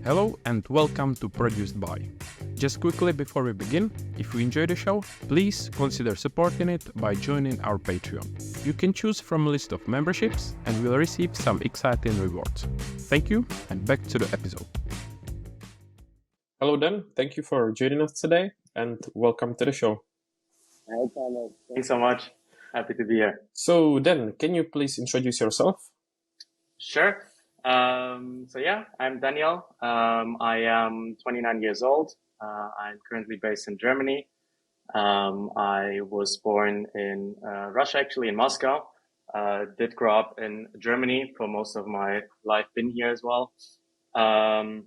Hello and welcome to Produced By. Just quickly before we begin, if you enjoy the show, please consider supporting it by joining our Patreon. You can choose from a list of memberships and will receive some exciting rewards. Thank you, and back to the episode. Hello Dan, thank you for joining us today and welcome to the show. Hi, Thomas. Thanks so much. Happy to be here. So Dan, can you please introduce yourself? Sure. I'm Daniel. I am 29 years old. I'm currently based in Germany. I was born in Russia, actually in Moscow. Did grow up in Germany for most of my life, been here as well. And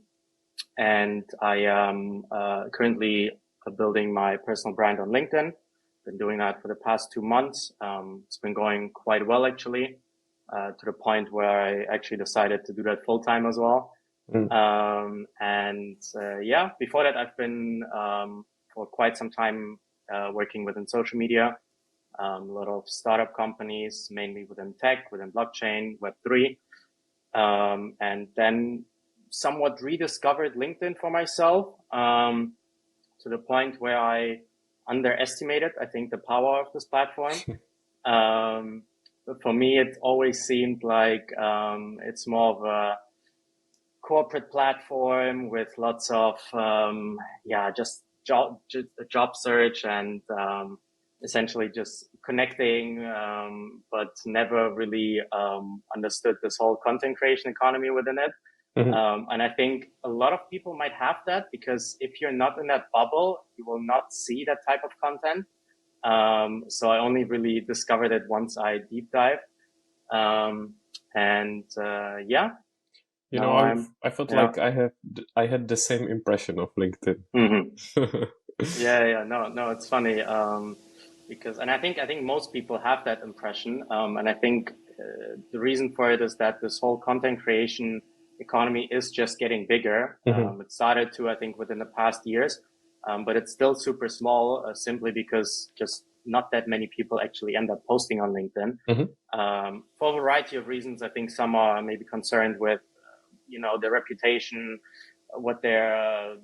I am currently building my personal brand on LinkedIn. Been doing that for the past 2 months. It's been going quite well, actually. To the point where I actually decided to do that full time as well. Before that, I've been for quite some time working within social media, a lot of startup companies, mainly within tech, within blockchain, Web3, and then somewhat rediscovered LinkedIn for myself to the point where I underestimated, I think, the power of this platform. For me, it always seemed like it's more of a corporate platform with lots of just job search and essentially just connecting, but never really understood this whole content creation economy within it. And I think a lot of people might have that because if you're not in that bubble, you will not see that type of content. So I only really discovered it once I deep dive. I felt like I had the same impression of LinkedIn. No, it's funny. And I think most people have that impression. And I think the reason for it is that this whole content creation economy is just getting bigger. It started to, I think, within the past years. But it's still super small simply because just not that many people actually end up posting on LinkedIn for a variety of reasons. I think some are maybe concerned with, their reputation, what their,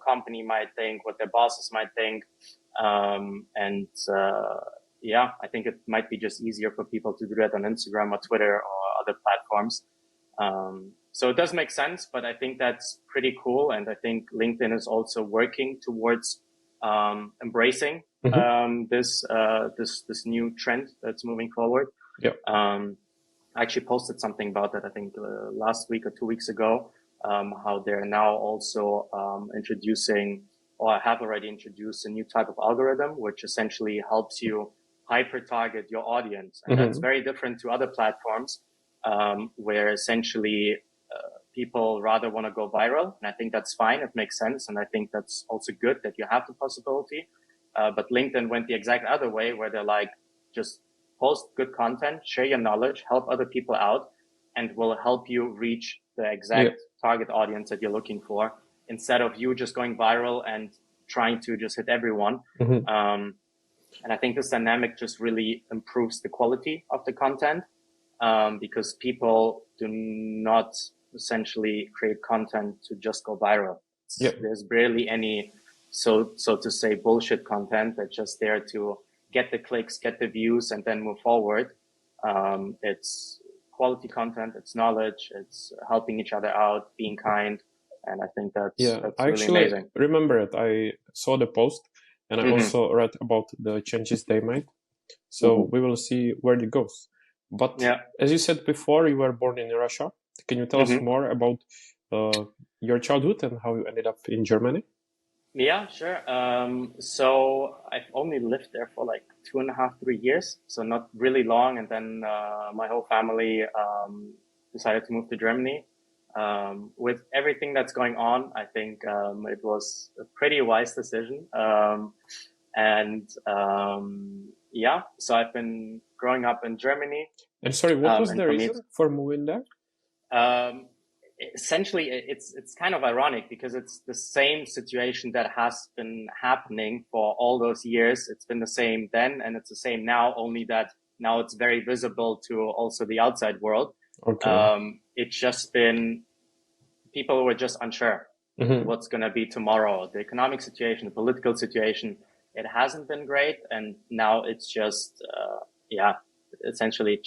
company might think, what their bosses might think. I think it might be just easier for people to do that on Instagram or Twitter or other platforms. So it does make sense, but I think that's pretty cool. And I think LinkedIn is also working towards embracing this new trend that's moving forward. I actually posted something about that, I think last week or 2 weeks ago, how they're now also introducing, or have already introduced, a new type of algorithm, which essentially helps you hyper target your audience. And that's very different to other platforms where essentially people rather want to go viral. And I think that's fine. It makes sense. And I think that's also good that you have the possibility. But LinkedIn went the exact other way, where they're like, just post good content, share your knowledge, help other people out, and will help you reach the exact target audience that you're looking for, instead of you just going viral and trying to just hit everyone. And I think this dynamic just really improves the quality of the content, because people do not essentially create content to just go viral. There's barely any, so to say, bullshit content that's just there to get the clicks, get the views, and then move forward. It's quality content, it's knowledge, it's helping each other out, being kind. And I think that's really amazing. I remember it. I saw the post and I also read about the changes they made. So we will see where it goes. But as you said before, you were born in Russia. Can you tell us more about your childhood and how you ended up in Germany? Yeah, sure. So I've only lived there for like 2.5, 3 years. So not really long. And then my whole family decided to move to Germany. With everything that's going on, I think it was a pretty wise decision. So I've been growing up in Germany. And sorry, what was the reason for moving there? Essentially, it's kind of ironic because it's the same situation that has been happening for all those years. It's been the same then, and it's the same now, only that now it's very visible to also the outside world. It's just been people were just unsure what's going to be tomorrow. The economic situation, the political situation, it hasn't been great. And now it's just, essentially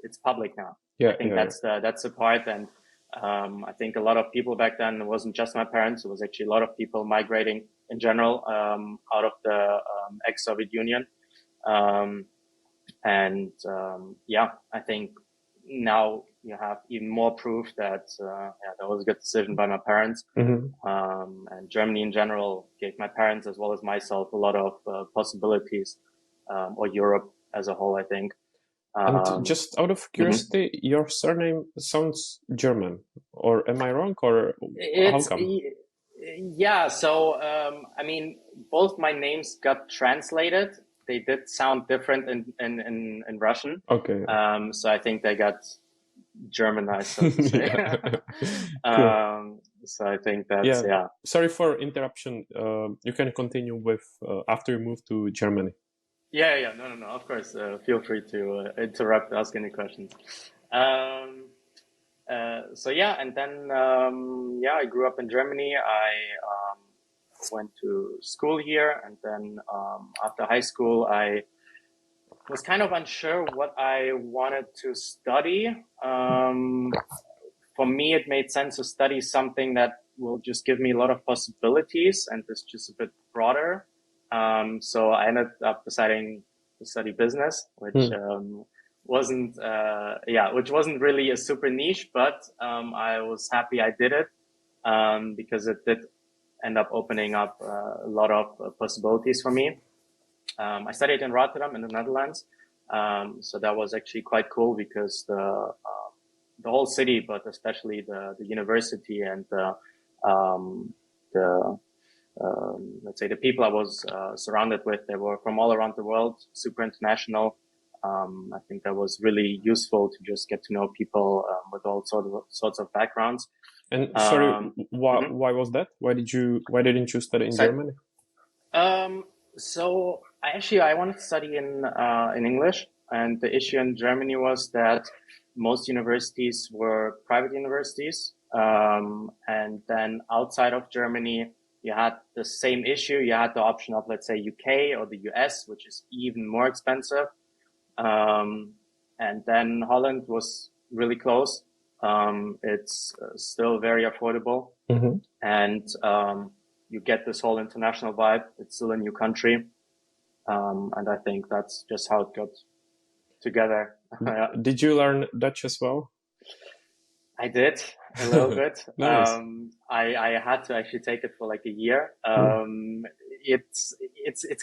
it's public now. I think that's the part. And, I think a lot of people back then, it wasn't just my parents, it was actually a lot of people migrating in general, out of the, ex-Soviet Union. I think now you have even more proof that, that was a good decision by my parents. And Germany in general gave my parents as well as myself a lot of possibilities, or Europe as a whole, I think. And just out of curiosity, your surname sounds German, or am I wrong, or how come? Yeah, so, I mean, both my names got translated. They did sound different in Russian. Okay. So I think they got Germanized, so to say. So I think that's, Sorry for interruption. You can continue with, after you move to Germany. Yeah. No. Of course. Feel free to interrupt, ask any questions. And then, I grew up in Germany. I went to school here, and then after high school, I was kind of unsure what I wanted to study. For me, it made sense to study something that will just give me a lot of possibilities and is just a bit broader. So I ended up deciding to study business, which wasn't really a super niche, but I was happy I did it, because it did end up opening up a lot of possibilities for me. I studied in Rotterdam in the Netherlands, so that was actually quite cool because the whole city, but especially the university and let's say the people I was surrounded with, they were from all around the world, super international. I think that was really useful to just get to know people with all sorts of backgrounds. And sorry, why was that? Why didn't you study in Germany? So I wanted to study in English, and the issue in Germany was that most universities were private universities, and then outside of Germany, you had the same issue. You had the option of, let's say, UK or the US, which is even more expensive. And then Holland was really close. It's still very affordable. And you get this whole international vibe. It's still a new country. And I think that's just how it got together. Did you learn Dutch as well? I did a little bit. Nice. I had to actually take it for like a year. It's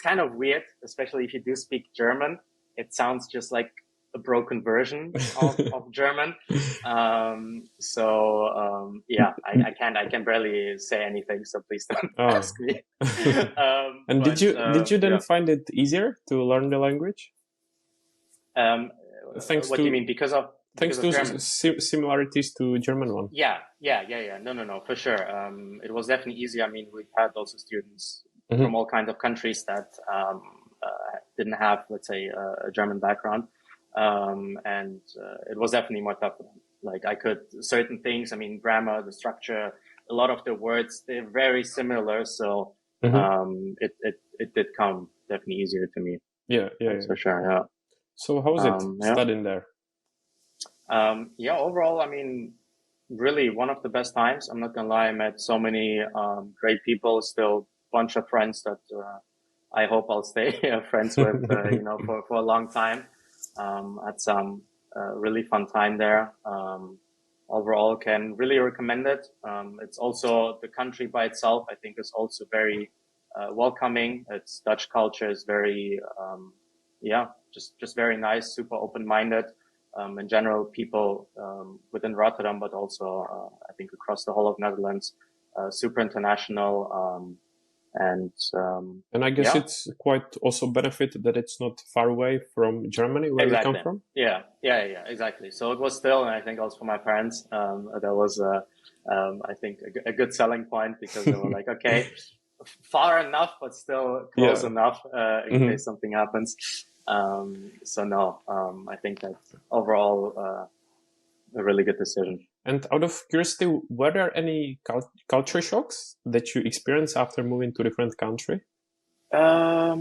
kind of weird, especially if you do speak German. It sounds just like a broken version of German. I can barely say anything, so please don't ask me. And did you then find it easier to learn the language? What do you mean? Thanks to similarities to German one. Yeah. No, for sure. It was definitely easier. I mean, we had also students from all kinds of countries that didn't have, let's say, a German background. And it was definitely more tough. Like I could certain things, I mean, grammar, the structure, a lot of the words, they're very similar. So it did come definitely easier to me. Yeah. For sure. Yeah. So how was it studying there? Overall, I mean, really one of the best times. I'm not gonna lie. I met so many great people, still bunch of friends that I hope I'll stay friends with, for a long time. Had some really fun time there. Overall, can really recommend it. It's also the country by itself, I think, is also very welcoming. Its Dutch culture is very, just very nice, super open-minded. In general, people within Rotterdam, but also I think across the whole of Netherlands, super international. And I guess it's quite also benefit that it's not far away from Germany, where you come from. Yeah, exactly. So it was still, and I think also for my parents, that was I think a good selling point, because they were like, okay, far enough, but still close enough in case something happens. I think that's overall a really good decision. And out of curiosity, were there any culture shocks that you experienced after moving to a different country? I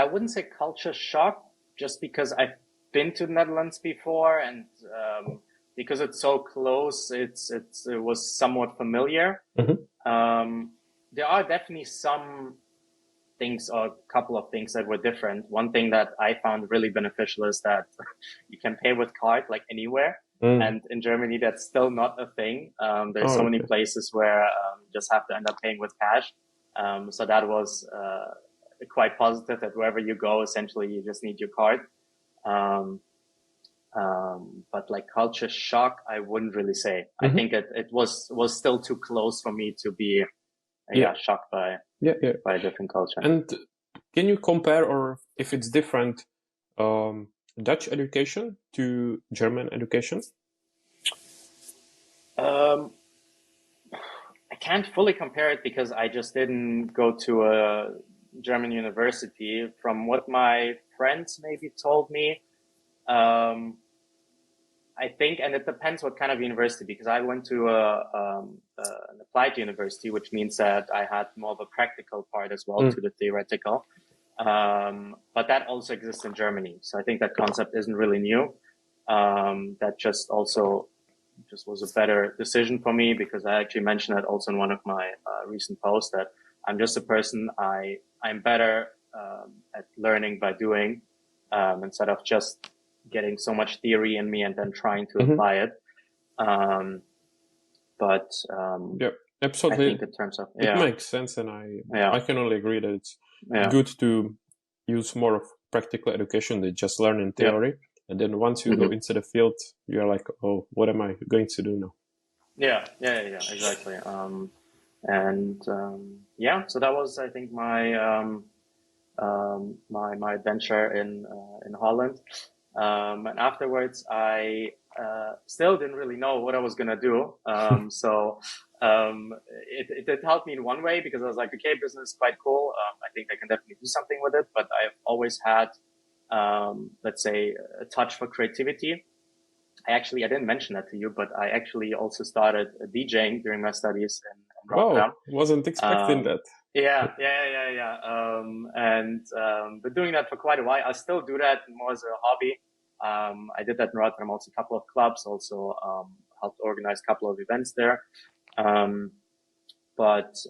wouldn't say culture shock, just because I've been to the Netherlands before, and because it's so close, it was somewhat familiar. There are definitely some things, or a couple of things that were different. One thing that I found really beneficial is that you can pay with card like anywhere. And in Germany, that's still not a thing. There's so many places where you just have to end up paying with cash. So that was quite positive, that wherever you go, essentially you just need your card. But like culture shock, I wouldn't really say. I think it was still too close for me to be shocked by a different culture. And can you compare, or if it's different, Dutch education to German education? I can't fully compare it because I just didn't go to a German university. From what my friends maybe told me, I think, and it depends what kind of university, because I went to an applied university, which means that I had more of a practical part as well to the theoretical. But that also exists in Germany. So I think that concept isn't really new. That just was a better decision for me, because I actually mentioned that also in one of my recent posts, that I'm just a person, I'm better at learning by doing, instead of just getting so much theory in me and then trying to apply it. Absolutely. I think in terms of it makes sense, and I can only agree that it's good to use more of practical education than just learning theory. And then once you go into the field, you're like, oh, what am I going to do now? Yeah, exactly. So that was, I think, my my adventure in Holland. And afterwards, I still didn't really know what I was gonna do. It helped me in one way, because I was like, okay, business is quite cool. I think I can definitely do something with it. But I've always had, let's say, a touch for creativity. I didn't mention that to you, but I actually also started DJing during my studies in Rotterdam. Wasn't expecting that. Been doing that for quite a while. I still do that more as a hobby. I did that in Rotterdam, also a couple of clubs, also helped organize a couple of events there. That's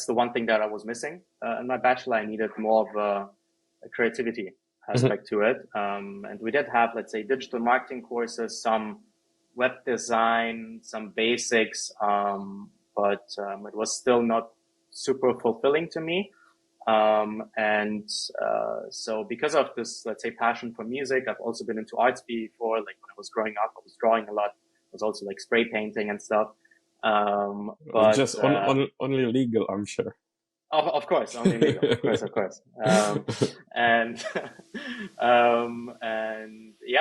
the one thing that I was missing. In my bachelor, I needed more of a creativity aspect to it. And we did have, let's say, digital marketing courses, some web design, some basics, but it was still not super fulfilling to me. So because of this, let's say, passion for music, I've also been into arts before. Like when I was growing up, I was drawing a lot. I was also like spray painting and stuff. Just only legal, I'm sure. Of course, only legal. Of course.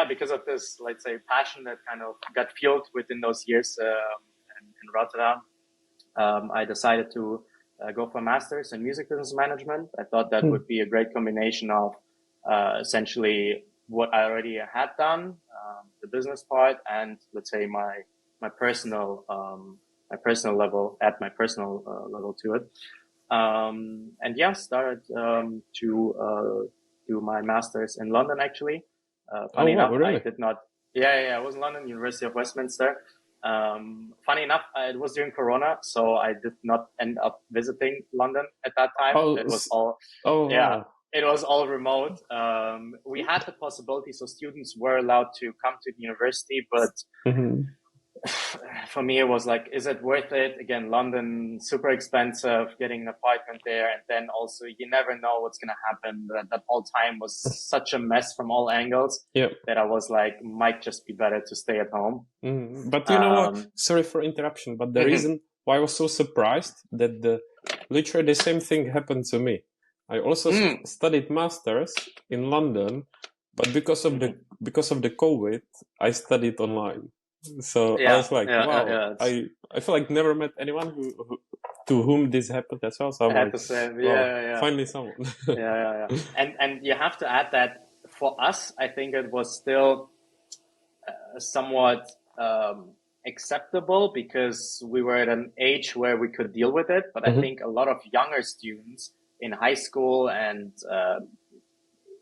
Because of this, let's say, passion that kind of got fueled within those years in Rotterdam, I decided to go for a master's in music business management. I thought that would be a great combination of essentially what I already had done, the business part, and let's say my personal level, add my personal level to it. Started to do my master's in London, actually. Funny enough, really? I did not. I was in London, University of Westminster. Funny enough, it was during Corona, so I did not end up visiting London at that time. It was all. Wow. It was all remote. We had the possibility, so students were allowed to come to the university, but for me, it was like, is it worth it? Again, London, super expensive, getting an apartment there. And then also, you never know what's going to happen. That whole time was such a mess from all angles that I was like, might just be better to stay at home. But you know what? Sorry for interruption, but the reason why I was so surprised that literally the same thing happened to me. I also studied masters in London, but because of the COVID, I studied online. So I was like, wow, I feel like never met anyone to whom this happened as well. So I'm like, finally someone. And you have to add that for us, I think it was still somewhat acceptable because we were at an age where we could deal with it. But I think a lot of younger students in high school and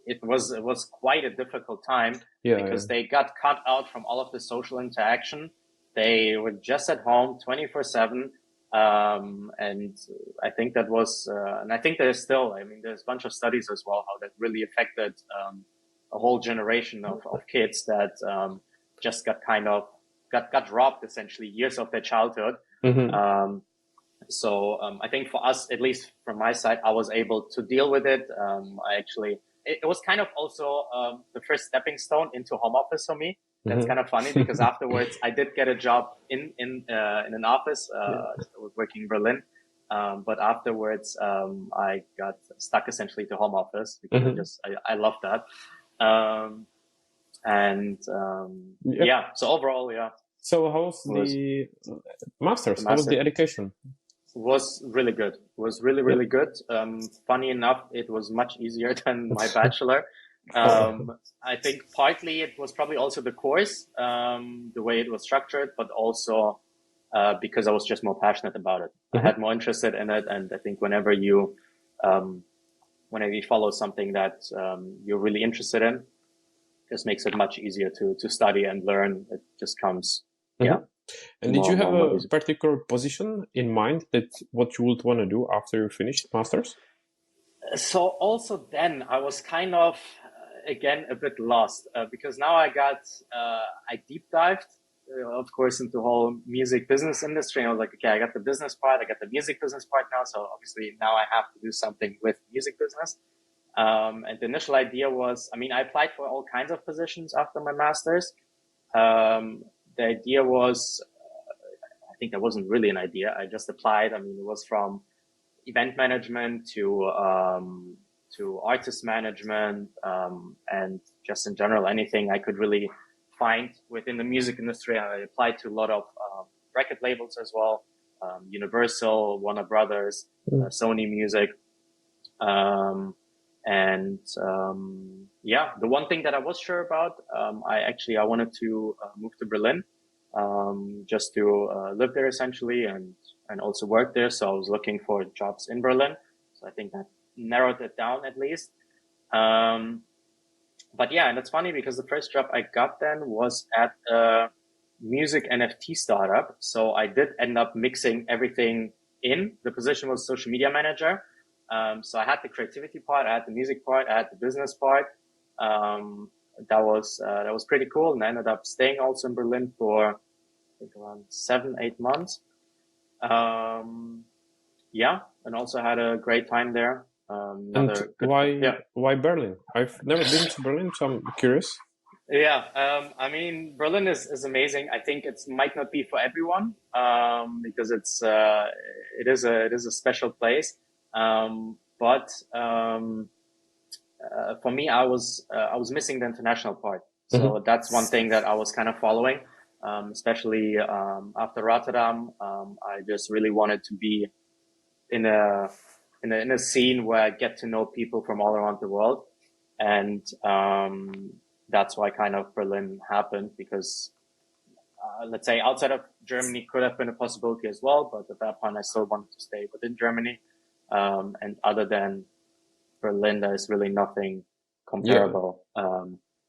it was quite a difficult time because they got cut out from all of the social interaction. They were just at home 24/7. And I think that was, and I think there's still, I mean, there's a bunch of studies as well, how that really affected, a whole generation of kids that, just got kind of, got robbed essentially years of their childhood. So, I think for us, at least from my side, I was able to deal with it. It was kind of also, the first stepping stone into home office for me. That's kind of funny because afterwards I did get a job in an office. I was working in Berlin. But afterwards, I got stuck essentially to home office because I love that. So overall, So how's the master's? How was the education? Was really good. Was really good. Funny enough, it was much easier than my bachelor. I think partly it was probably also the course, the way it was structured, but also because I was just more passionate about it. I had more interested in it, and I think whenever you follow something that you're really interested in, it just makes it much easier to study and learn. It just comes, And did you have a particular position in mind that what you would want to do after you finished masters? So also then I was kind of, again, a bit lost because now I deep dived, of course, into the whole music business industry. And I was like, okay, I got the business part, I got the music business part now. So obviously now I have to do something with music business. And the initial idea was, I mean, I applied for all kinds of positions after my master's. The idea was, I think that wasn't really an idea. I just applied. I mean, it was from event management to artist management, and just in general, anything I could really find within the music industry. I applied to a lot of record labels as well, Universal, Warner Brothers, Sony Music. The one thing that I was sure about, I wanted to move to Berlin, just to live there essentially and also work there. So I was looking for jobs in Berlin. So I think that narrowed it down at least. But yeah, and it's funny because the first job I got then was at a music NFT startup. So I did end up mixing everything in. The position was social media manager. So I had the creativity part, I had the music part, I had the business part. That was pretty cool. And I ended up staying also in Berlin for, I think, around 7-8 months. And also had a great time there. Why Berlin? I've never been to Berlin, so I'm curious. I mean, Berlin is amazing. I think it might not be for everyone, because it is a special place. But for me, I was missing the international part. So that's one thing that I was kind of following, especially after Rotterdam. I just really wanted to be in a scene where I get to know people from all around the world, and that's why kind of Berlin happened, because let's say outside of Germany could have been a possibility as well, but at that point I still wanted to stay within Germany. And other than Berlin, there's really nothing comparable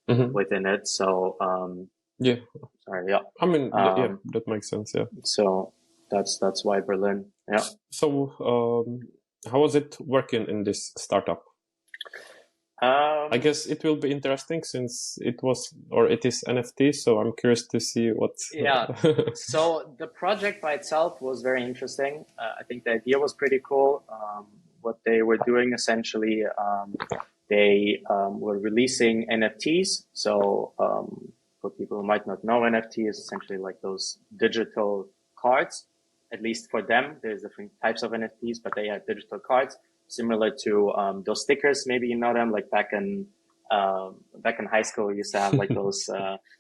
within it. So I mean, that makes sense. Yeah. So that's why Berlin. Yeah. So how was it working in this startup? I guess it will be interesting since it is NFT. So I'm curious to see what. Yeah. So the project by itself was very interesting. I think the idea was pretty cool. What they were doing essentially, they were releasing NFTs. So for people who might not know, NFT is essentially like those digital cards. At least for them, there's different types of NFTs, but they have digital cards similar to those stickers. Maybe you know them, like back in high school, we used to have like those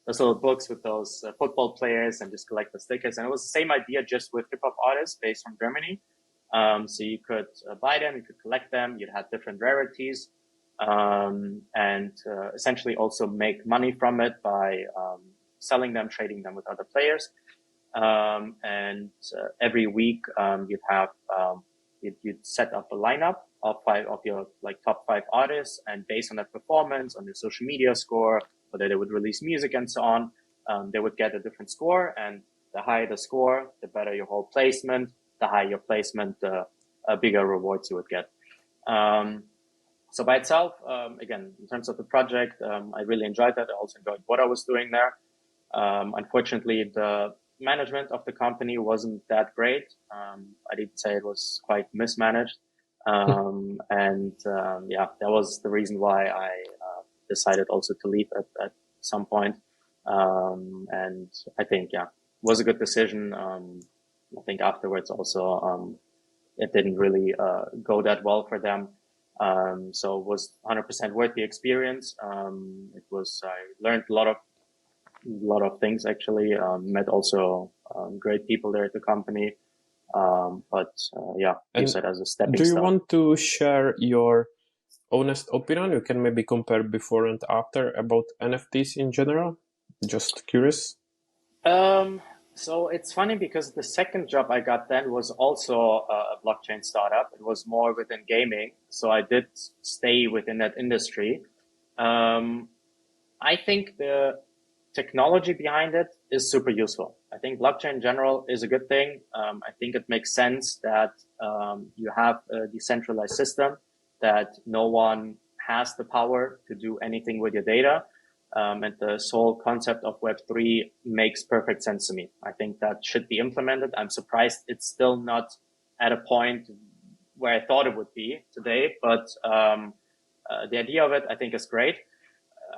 little books with those football players and just collect the stickers. And it was the same idea, just with hip hop artists based from Germany. So you could buy them, you could collect them, you'd have different rarities, and essentially also make money from it by selling them, trading them with other players. And every week you'd set up a lineup of 5 of your top 5 artists, and based on their performance, on their social media score, whether they would release music and so on, they would get a different score. And the higher the score, the better your whole placement. The higher your placement, the bigger rewards you would get. So by itself, again, in terms of the project, I really enjoyed that. I also enjoyed what I was doing there. Unfortunately, the management of the company wasn't that great. I did say it was quite mismanaged. That was the reason why I decided also to leave at some point. And I think, it was a good decision. I think afterwards also, it didn't really go that well for them. So it was 100% worth the experience. I learned a lot of things actually. Met also great people there at the company. Use it as a stepping stone. Do you want to share your honest opinion? You can maybe compare before and after about NFTs in general. Just curious. So it's funny because the second job I got then was also a blockchain startup. It was more within gaming. So I did stay within that industry. I think the technology behind it is super useful. I think blockchain in general is a good thing. I think it makes sense that you have a decentralized system, that no one has the power to do anything with your data. And the sole concept of Web3 makes perfect sense to me. I think that should be implemented. I'm surprised it's still not at a point where I thought it would be today, but the idea of it, I think, is great.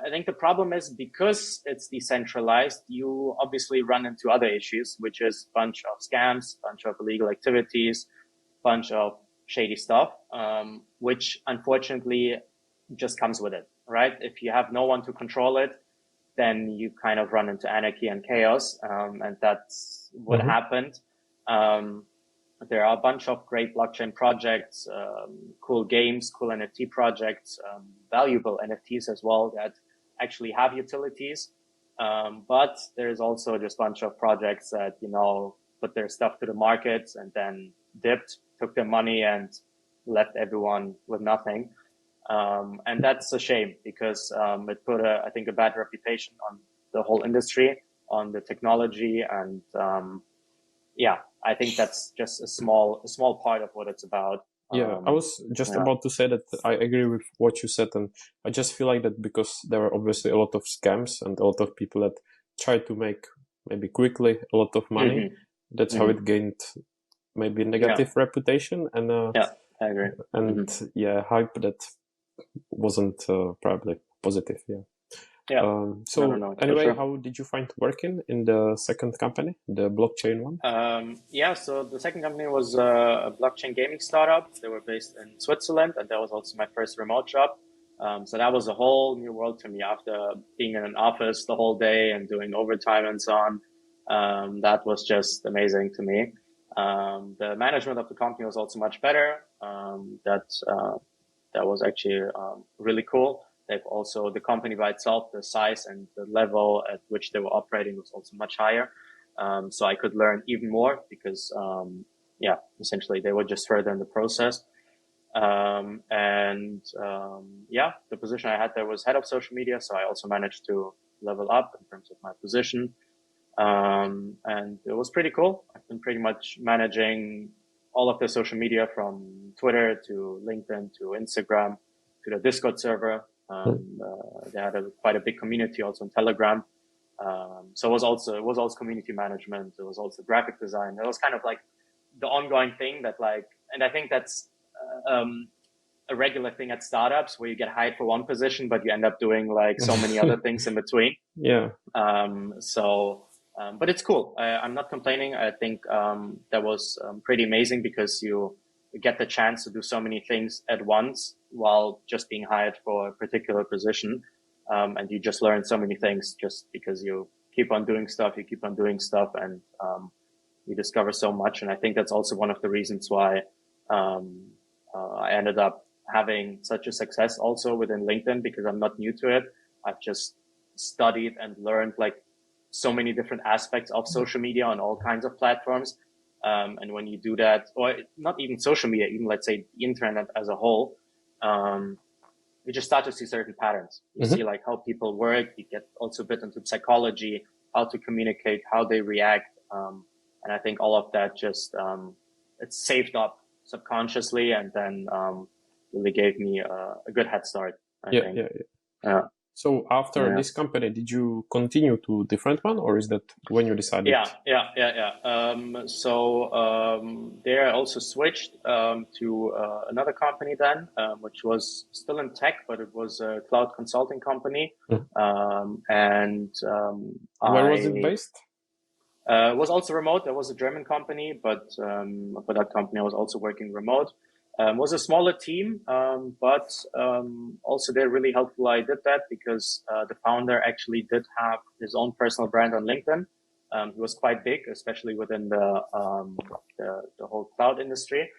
I think the problem is because it's decentralized, you obviously run into other issues, which is a bunch of scams, bunch of illegal activities, bunch of shady stuff, which unfortunately just comes with it, right? If you have no one to control it, then you kind of run into anarchy and chaos. And that's what happened. There are a bunch of great blockchain projects, cool games, cool NFT projects, valuable NFTs as well that actually have utilities. But there's also just a bunch of projects that, put their stuff to the market and then dipped, took their money and left everyone with nothing. And that's a shame because it put I think a bad reputation on the whole industry, on the technology, and I think that's just a small part of what it's about. I was just about to say that I agree with what you said, and I just feel like that because there are obviously a lot of scams and a lot of people that try to make maybe quickly a lot of money. That's how it gained maybe negative reputation, and I agree. And hype that wasn't probably positive. Anyway, sure. How did you find working in the second company, the blockchain one? So the second company was a blockchain gaming startup. They were based in Switzerland, and that was also my first remote job. So that was a whole new world to me after being in an office the whole day and doing overtime and so on. That was just amazing to me. The management of the company was also much better. That was actually really cool. They've also, the company by itself, the size and the level at which they were operating was also much higher. So I could learn even more because, essentially they were just further in the process. The position I had there was head of social media. So I also managed to level up in terms of my position. And it was pretty cool. I've been pretty much managing all of the social media from Twitter to LinkedIn to Instagram to the Discord server. They had quite a big community also on Telegram. So it was also community management. It was also graphic design. It was kind of like the ongoing thing that and I think that's a regular thing at startups where you get hired for one position, but you end up doing so many other things in between. But it's cool. I'm not complaining. I think that was pretty amazing because you get the chance to do so many things at once while just being hired for a particular position. And you just learn so many things just because you keep on doing stuff, and you discover so much. And I think that's also one of the reasons why I ended up having such a success also within LinkedIn, because I'm not new to it. I've just studied and learned so many different aspects of social media on all kinds of platforms. And when you do that, or not even social media, even let's say the internet as a whole, you just start to see certain patterns. You see like how people work. You get also a bit into psychology, how to communicate, how they react. And I think all of that just, it's saved up subconsciously and then, really gave me a good head start, I think. Yeah. So after this company, did you continue to different one, or is that when you decided? There I also switched to another company then, which was still in tech, but it was a cloud consulting company. Where was it based? It was also remote. There was a German company, but for that company, I was also working remote. Was a smaller team, but also they're really helpful. I did that because the founder actually did have his own personal brand on LinkedIn. He was quite big, especially within the whole cloud industry.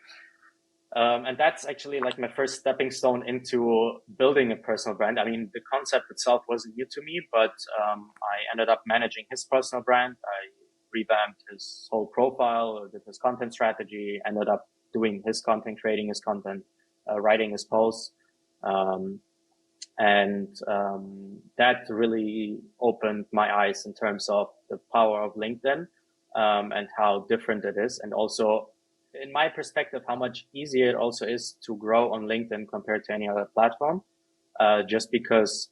And that's actually like my first stepping stone into building a personal brand. I mean, the concept itself wasn't new to me, but I ended up managing his personal brand. I revamped his whole profile, did his content strategy, ended up doing his content, creating his content, writing his posts. That really opened my eyes in terms of the power of LinkedIn, and how different it is. And also, in my perspective, how much easier it also is to grow on LinkedIn compared to any other platform, just because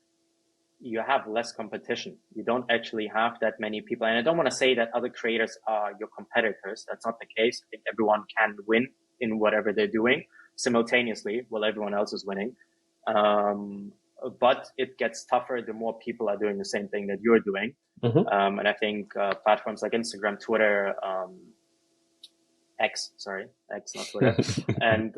you have less competition. You don't actually have that many people. And I don't want to say that other creators are your competitors. That's not the case. I think everyone can win in whatever they're doing simultaneously while everyone else is winning. But it gets tougher the more people are doing the same thing that you're doing. And I think platforms like Instagram, Twitter, X, not Twitter, and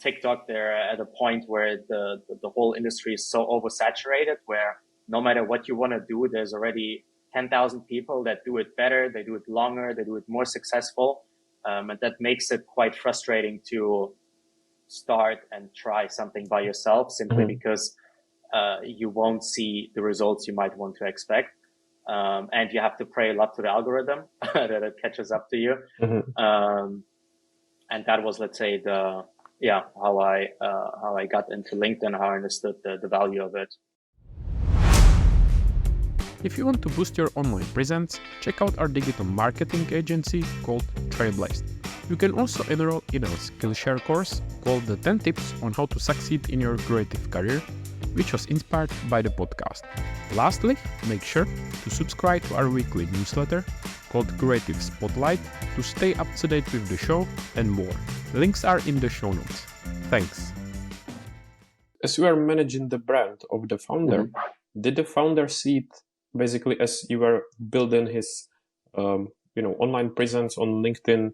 TikTok, they're at a point where the whole industry is so oversaturated where no matter what you want to do, there's already 10,000 people that do it better, they do it longer, they do it more successful. And that makes it quite frustrating to start and try something by yourself simply because you won't see the results you might want to expect. And you have to pray a lot to the algorithm that it catches up to you. And that was, let's say, how I got into LinkedIn, how I understood the value of it. If you want to boost your online presence, check out our digital marketing agency called Trailblazed. You can also enroll in our Skillshare course called the 10 Tips on How to Succeed in Your Creative Career, which was inspired by the podcast. Lastly, make sure to subscribe to our weekly newsletter called Creative Spotlight to stay up to date with the show and more. Links are in the show notes. Thanks. As you are managing the brand of the founder, did the founder see it basically as you were building his online presence on LinkedIn,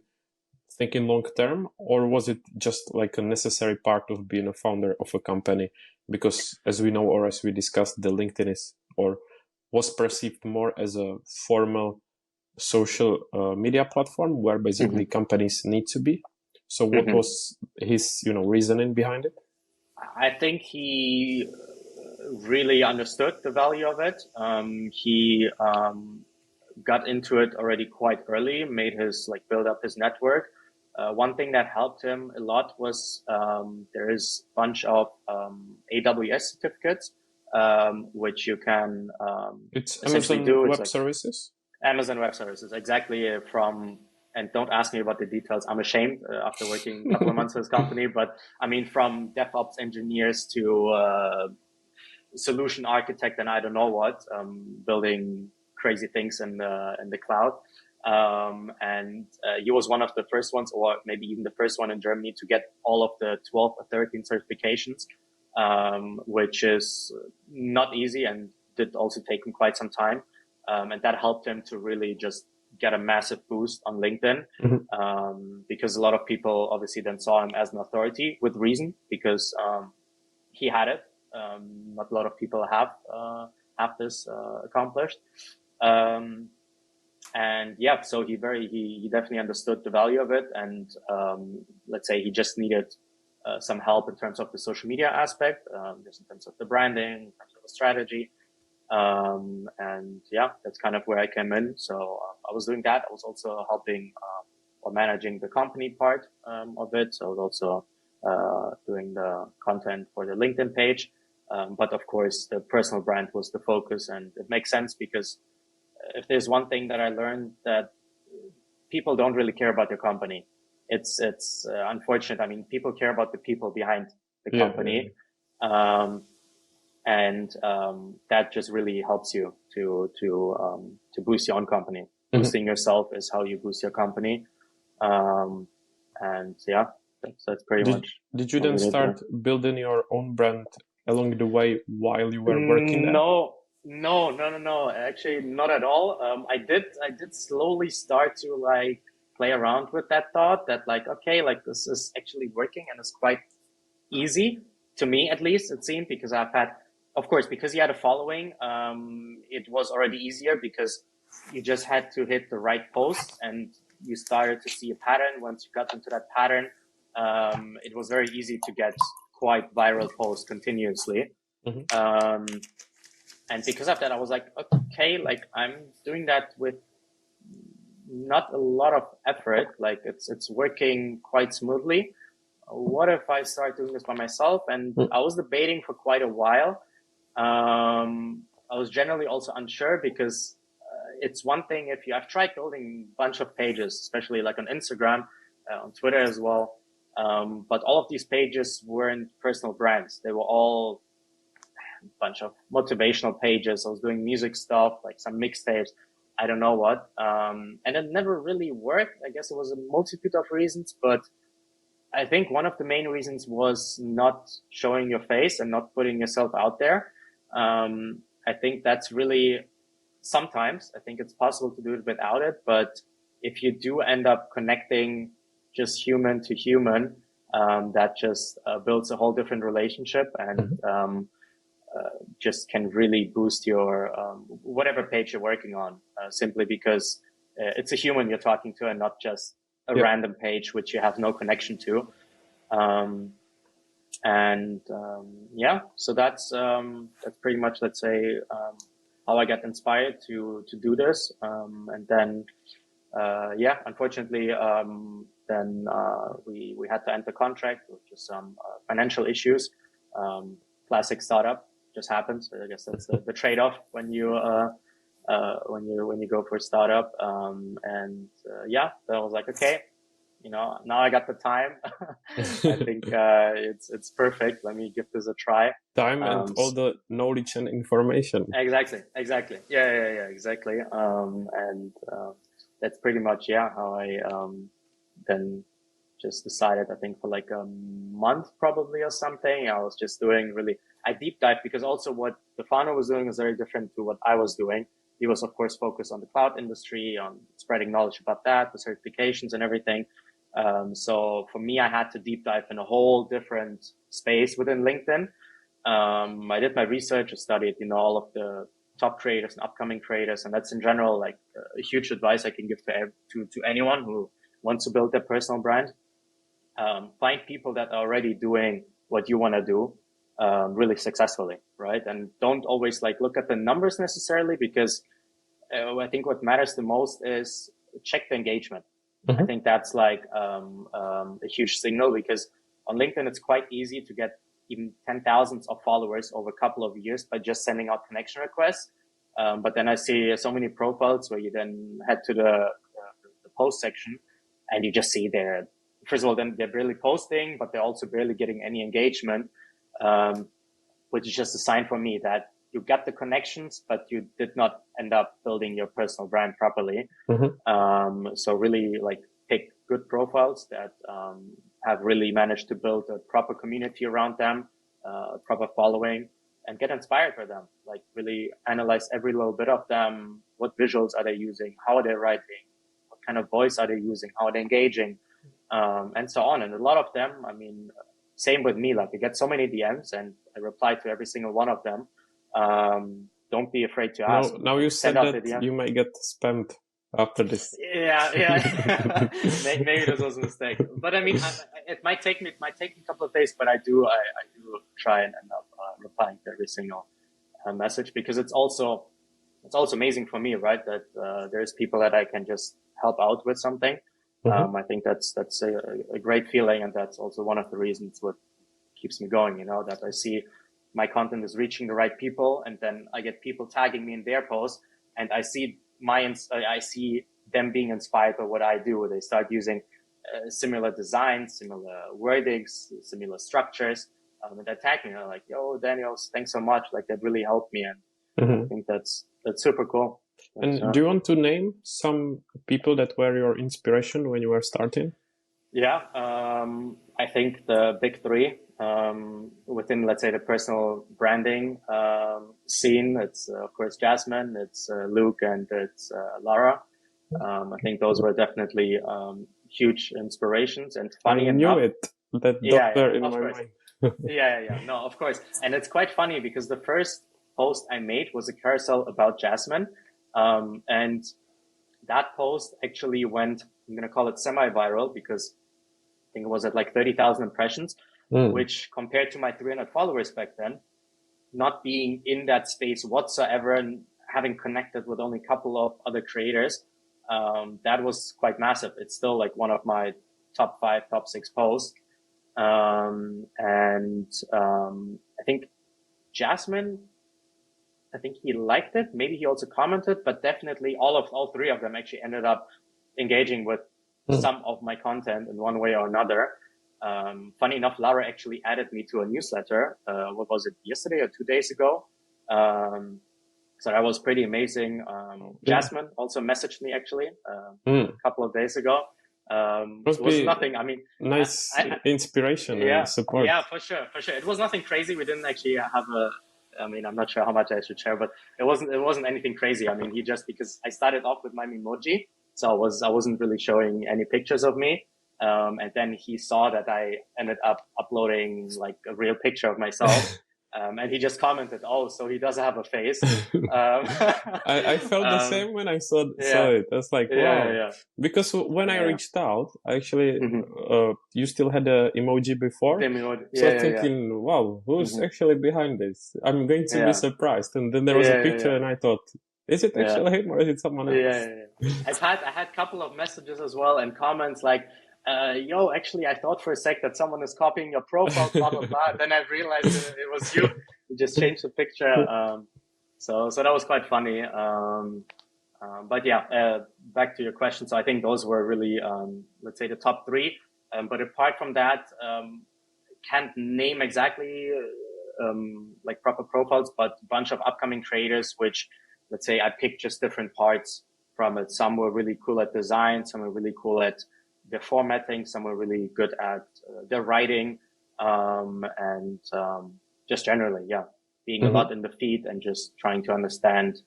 thinking long term, or was it just like a necessary part of being a founder of a company? Because as we know, or as we discussed, the LinkedIn was perceived more as a formal social media platform where basically companies need to be. So what was his reasoning behind it? I think he really understood the value of it. He got into it already quite early, made build up his network. One thing that helped him a lot was there is a bunch of AWS certificates, which you can it's Amazon Web Services? Amazon Web Services, exactly. And don't ask me about the details. I'm ashamed after working a couple of months with this company. But I mean, from DevOps engineers to solution architect and I don't know what, building crazy things in the cloud. And he was one of the first ones, or maybe even the first one in Germany to get all of the 12 or 13 certifications, which is not easy and did also take him quite some time. And that helped him to really just get a massive boost on LinkedIn, because a lot of people obviously then saw him as an authority with reason, because he had it. Not a lot of people have this accomplished. And yeah, so he definitely understood the value of it. And let's say he just needed some help in terms of the social media aspect, just in terms of the branding, in terms of the strategy. And yeah, that's kind of where I came in. So I was doing that. I was also helping or managing the company part of it. So I was also doing the content for the LinkedIn page. But of course, the personal brand was the focus, and it makes sense because if there's one thing that I learned, that people don't really care about their company. It's unfortunate. I mean, people care about the people behind the company. And that just really helps you to boost your own company. Boosting yourself is how you boost your company. And yeah, that's pretty much. Did you then start building your own brand along the way while you were working there? No. Actually, not at all. I did slowly start to like play around with that thought that like, okay, like this is actually working and it's quite easy to me, at least it seemed, because I've had, of course, because you had a following, it was already easier because you just had to hit the right post and you started to see a pattern. Once you got into that pattern, it was very easy to get quite viral posts continuously. And because of that, I was like, okay, like I'm doing that with not a lot of effort. Like it's working quite smoothly. What if I start doing this by myself? And I was debating for quite a while. I was generally also unsure because it's one thing if I've tried building a bunch of pages, especially like on Instagram, on Twitter as well. But all of these pages weren't personal brands. They were all a bunch of motivational pages. I was doing music stuff, like some mixtapes, I don't know what. And it never really worked. I guess it was a multitude of reasons, but I think one of the main reasons was not showing your face and not putting yourself out there. I think that's really, sometimes I think it's possible to do it without it, but if you do end up connecting just human to human, that just builds a whole different relationship and just can really boost your whatever page you're working on, simply because it's a human you're talking to and not just a random page which you have no connection to. So that's pretty much, let's say, how I got inspired to do this. And then unfortunately, then we had to end the contract with just some financial issues. Classic startup, just happens. I guess that's the trade-off when you go for a startup. So I was like, okay, now I got the time. I think it's perfect. Let me give this a try. Time and all the knowledge and information. Exactly. Yeah, exactly. That's pretty much how I then just decided. I think for like a month probably or something. I was just doing I deep dive because also what the founder was doing is very different to what I was doing. He was of course focused on the cloud industry, on spreading knowledge about that, the certifications and everything. So for me, I had to deep dive in a whole different space within LinkedIn. I did my research, I studied, all of the top creators and upcoming creators. And that's in general, like a huge advice I can give to anyone who wants to build their personal brand. Find people that are already doing what you want to do, really successfully, right? And don't always look at the numbers necessarily, because I think what matters the most is check the engagement. I think that's a huge signal, because on LinkedIn, it's quite easy to get even 10,000s of followers over a couple of years by just sending out connection requests. But then I see so many profiles where you then head to the post section and you just see first of all, then they're barely posting, but they're also barely getting any engagement, which is just a sign for me that you got the connections, but you did not end up building your personal brand properly. So really pick good profiles that have really managed to build a proper community around them, a proper following, and get inspired by them. Really analyze every little bit of them. What visuals are they using? How are they writing? What kind of voice are they using? How are they engaging? And so on. And a lot of them, same with me, I get so many DMs and I reply to every single one of them. Don't be afraid to ask. Now you said that you might get spammed after this. Yeah. Maybe this was a mistake, but it might take me a couple of days, but I do try and end up replying to every single message, because it's also amazing for me, right? That there's people that I can just help out with something. I think that's a great feeling, and that's also one of the reasons what keeps me going. That I see my content is reaching the right people, and then I get people tagging me in their posts, and I see them being inspired by what I do. They start using similar designs, similar wordings, similar structures, and they tag me. They're like, "Yo, Daniel, thanks so much! Like that really helped me," and I think that's super cool. And do you want to name some people that were your inspiration when you were starting? Yeah, I think the big three within, let's say, the personal branding scene. It's of course Jasmine, it's Luke, and it's Lara. I think those were definitely huge inspirations, and funny enough, I knew it. That were in my mind. No, of course. And it's quite funny because the first post I made was a carousel about Jasmine, and that post actually went, I'm going to call it semi-viral, because I think it was at like 30,000 impressions, which compared to my 300 followers back then, not being in that space whatsoever and having connected with only a couple of other creators, that was quite massive. It's still like one of my top 5, top 6 posts. I think Jasmine, I think he liked it. Maybe he also commented, but definitely all three of them actually ended up engaging with some of my content in one way or another. Funny enough, Lara actually added me to a newsletter. What was it, yesterday or 2 days ago? So that was pretty amazing. Jasmine also messaged me actually a couple of days ago. It was nothing. I mean, nice inspiration and support. Yeah, for sure. It was nothing crazy. We didn't actually have I'm not sure how much I should share, but it wasn't anything crazy. I mean, because I started off with my emoji, so I wasn't really showing any pictures of me. And then he saw that I ended up uploading like a real picture of myself. And he just commented, "Oh, so he does have a face." I felt the same when I saw it. I was like, wow. Yeah. Because when I reached out, actually, you still had the emoji before. Thinking, wow, who's actually behind this? I'm going to be surprised. And then there was a picture and I thought, is it actually him or is it someone else? I had a couple of messages as well and comments like, yo, actually, I thought for a sec that someone is copying your profile, blah, blah, blah. Then I realized it was you. You just changed the picture. So that was quite funny. But yeah, back to your question. So I think those were really, let's say the top 3. But apart from that, can't name exactly, like proper profiles, but a bunch of upcoming creators, which let's say I picked just different parts from it. Some were really cool at design. Some were really cool at their formatting. Some were really good at their writing, and just generally, being a lot in the feed and just trying to understand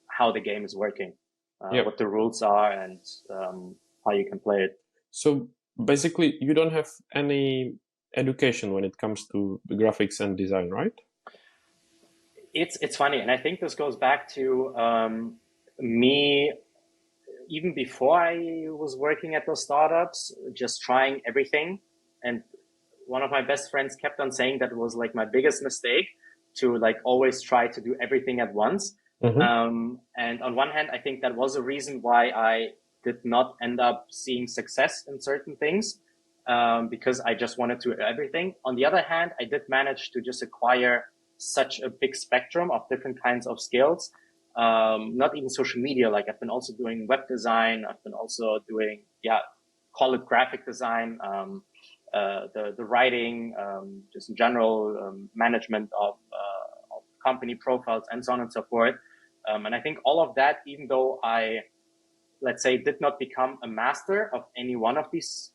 how the game is working, what the rules are, and how you can play it. So basically, you don't have any education when it comes to the graphics and design, right? It's funny, and I think this goes back to me. Even before I was working at those startups, just trying everything. And one of my best friends kept on saying that it was like my biggest mistake to like always try to do everything at once. And on one hand, I think that was a reason why I did not end up seeing success in certain things, because I just wanted to do everything. On the other hand, I did manage to just acquire such a big spectrum of different kinds of skills. Not even social media. Like I've been also doing web design. I've been also doing, call it graphic design, the writing, just in general, management of company profiles and so on and so forth. And I think all of that, even though I, let's say, did not become a master of any one of these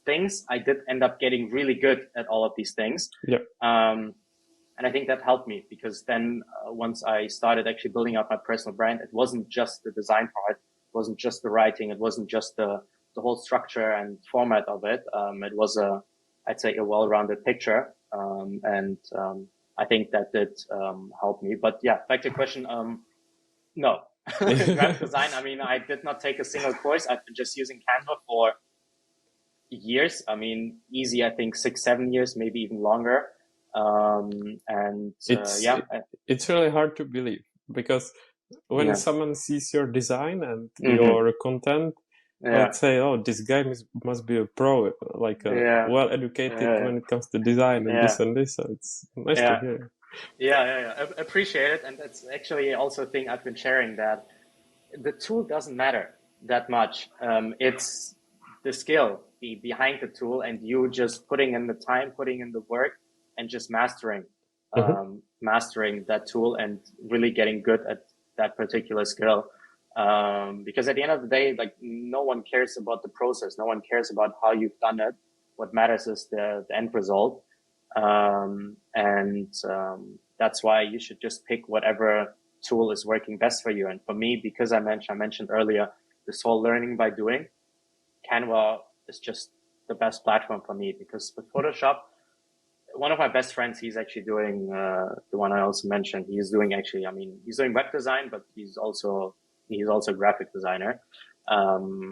things, I did end up getting really good at all of these things. And I think that helped me because then once I started actually building up my personal brand, it wasn't just the design part, it wasn't just the writing, it wasn't just the whole structure and format of it. It was I'd say a well-rounded picture. And I think that did help me. But yeah, back to your question. No, graphic design. I mean, I did not take a single course. I've been just using Canva for years. I mean, easy, I think 6-7 years, maybe even longer. It's really hard to believe, because when someone sees your design and your content, let's say, oh, this guy must be a pro, like well educated when it comes to design and this and this. So it's nice to hear. I appreciate it. And that's actually also a thing I've been sharing, that the tool doesn't matter that much. It's the skill behind the tool, and you just putting in the time, putting in the work, and just mastering that tool and really getting good at that particular skill. Because at the end of the day, like, no one cares about the process. No one cares about how you've done it. What matters is the end result. That's why you should just pick whatever tool is working best for you. And for me, because I mentioned earlier, this whole learning by doing, Canva is just the best platform for me, because with Photoshop, one of my best friends, he's actually doing, the one I also mentioned, he's doing web design, but he's also a graphic designer.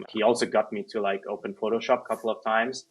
He also got me to like open Photoshop a couple of times,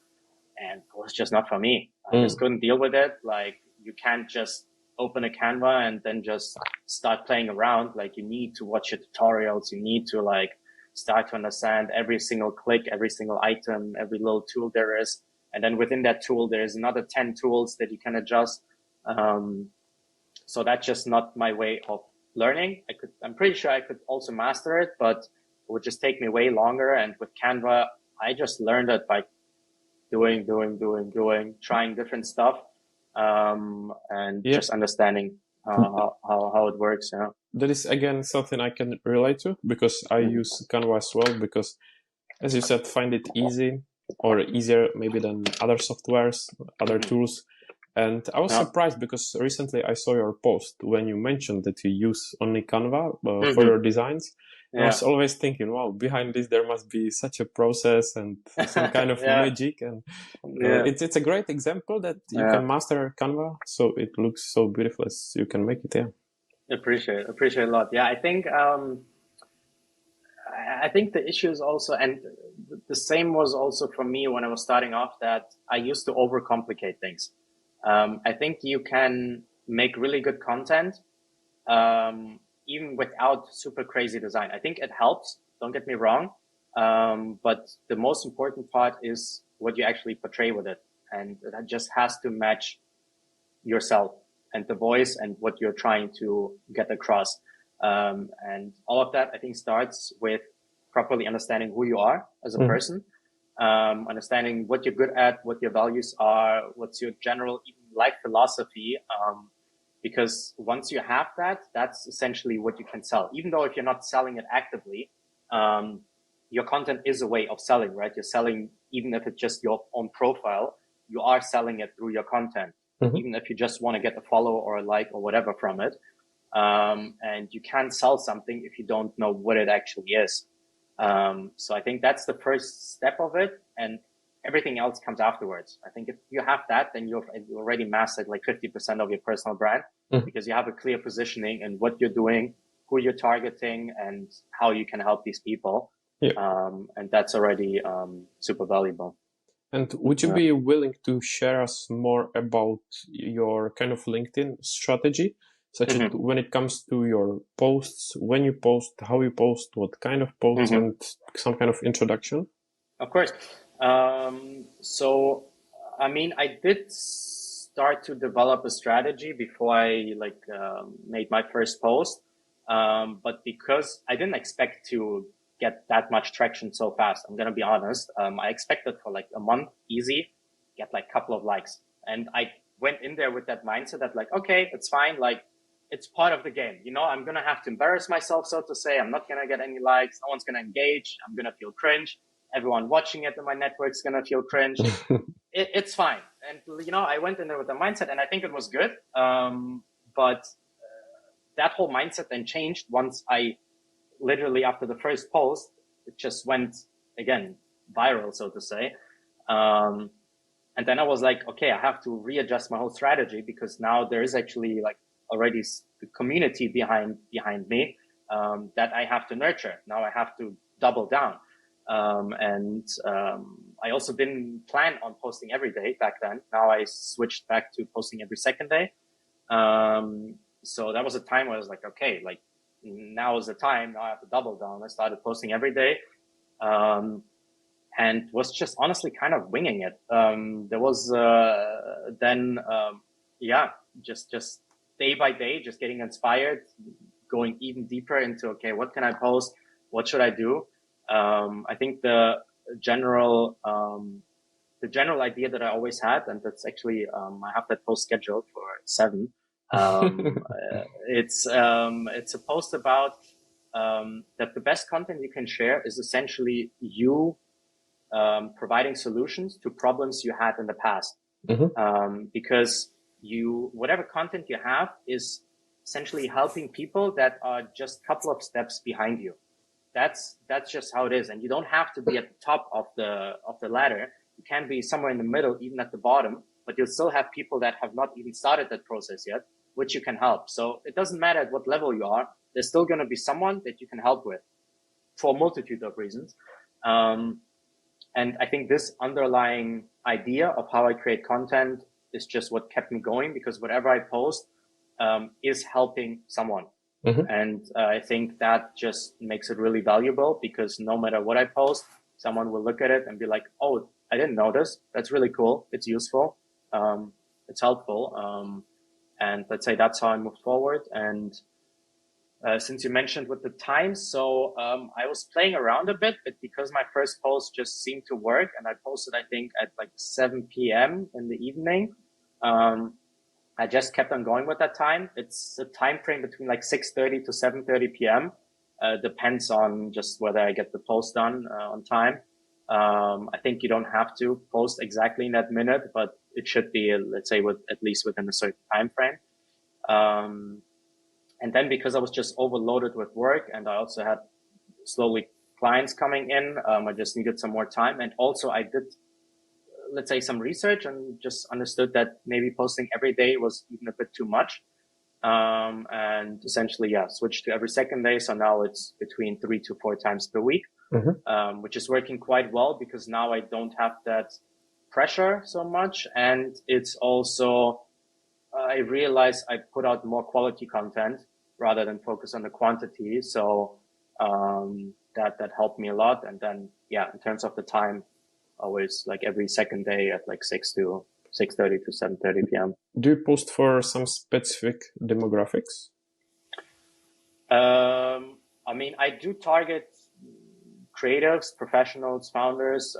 and it was just not for me. I just couldn't deal with it. Like, you can't just open a Canva and then just start playing around. Like, you need to watch your tutorials. You need to like start to understand every single click, every single item, every little tool there is. And then within that tool, there's another 10 tools that you can adjust. So that's just not my way of learning. I'm pretty sure I could also master it, but it would just take me way longer. And with Canva, I just learned it by doing, trying different stuff, and just understanding how it works. Yeah. That is, again, something I can relate to, because I use Canva as well, because, as you said, find it easy, or easier maybe than other softwares, other tools. And I was surprised, because recently I saw your post when you mentioned that you use only Canva for your designs. I was always thinking, wow, behind this there must be such a process and some kind of magic. And it's a great example that you can master Canva, so it looks so beautiful as you can make it. Appreciate a lot. Yeah, I think the issue is also, and the same was also for me when I was starting off, that I used to overcomplicate things. I think you can make really good content, even without super crazy design. I think it helps. Don't get me wrong. But the most important part is what you actually portray with it. And that just has to match yourself and the voice and what you're trying to get across. And all of that, I think, starts with properly understanding who you are as a person, understanding what you're good at, what your values are, what's your general life philosophy. Because once you have that, that's essentially what you can sell. Even though if you're not selling it actively, your content is a way of selling, right? You're selling, even if it's just your own profile, you are selling it through your content. Even if you just want to get a follow or a like or whatever from it. And you can't sell something if you don't know what it actually is. So I think that's the first step of it, and everything else comes afterwards. I think if you have that, then you've already mastered like 50% of your personal brand, because you have a clear positioning and what you're doing, who you're targeting, and how you can help these people. And that's already super valuable. And would you be willing to share us more about your kind of LinkedIn strategy, such as when it comes to your posts, when you post, how you post, what kind of posts, and some kind of introduction? Of course. So, I mean, I did start to develop a strategy before I made my first post. But because I didn't expect to get that much traction so fast, I'm going to be honest. I expected for like a month, easy, get like a couple of likes. And I went in there with that mindset that like, okay, it's fine. Like, it's part of the game. You know, I'm going to have to embarrass myself, so to say. I'm not going to get any likes. No one's going to engage. I'm going to feel cringe. Everyone watching it in my network's going to feel cringe. It's fine. And, you know, I went in there with the mindset, and I think it was good. But that whole mindset then changed once I literally after the first post, it just went again viral, so to say. And then I was like, okay, I have to readjust my whole strategy, because now there is actually like already the community behind me that I have to nurture. Now I have to double down. I also didn't plan on posting every day back then. Now I switched back to posting every second day. So that was a time where I was like, okay, like now is the time. Now I have to double down. I started posting every day. And was just honestly kind of winging it. There was, just day by day, just getting inspired, going even deeper into, okay, what can I post? What should I do? I think the general idea that I always had, and that's actually, I have that post scheduled for 7. It's a post about, that the best content you can share is essentially you, providing solutions to problems you had in the past. Because whatever content you have is essentially helping people that are just a couple of steps behind you. That's just how it is. And you don't have to be at the top of the ladder. You can be somewhere in the middle, even at the bottom, but you'll still have people that have not even started that process yet, which you can help. So it doesn't matter at what level you are. There's still going to be someone that you can help with for a multitude of reasons. And I think this underlying idea of how I create content is just what kept me going, because whatever I post is helping someone. And I think that just makes it really valuable, because no matter what I post, someone will look at it and be like, oh, I didn't know this. That's really cool. It's useful. It's helpful. And let's say that's how I moved forward. And since you mentioned with the time, so I was playing around a bit, but because my first post just seemed to work, and I posted, I think, at like 7 p.m. in the evening, I just kept on going with that time. It's a time frame between like 6:30 to 7:30 p.m. Depends on just whether I get the post done on time. I think you don't have to post exactly in that minute, but it should be, let's say, at least within a certain time frame. And then because I was just overloaded with work, and I also had slowly clients coming in, I just needed some more time. And also I did, let's say, some research and just understood that maybe posting every day was even a bit too much. And essentially, switched to every second day. So now it's between 3 to 4 times per week, which is working quite well, because now I don't have that pressure so much. And it's also, I realize I put out more quality content rather than focus on the quantity. So, that helped me a lot. And then, in terms of the time, always like every second day at like 6:30 to 7:30 p.m. Do you post for some specific demographics? I mean, I do target creatives, professionals, founders,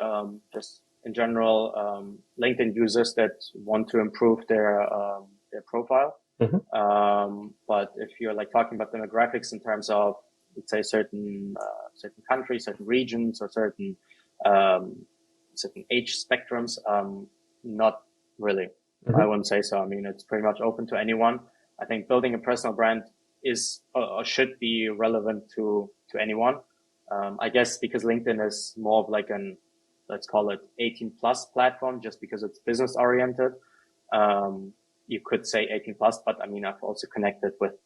just in general, LinkedIn users that want to improve their profile. But if you're like talking about demographics in terms of, let's say, certain countries, certain regions, or certain age spectrums, not really. I wouldn't say so. I mean, it's pretty much open to anyone. I think building a personal brand is or should be relevant to anyone. I guess because LinkedIn is more of like let's call it 18 plus platform, just because it's business oriented. You could say 18 plus, but I mean, I've also connected with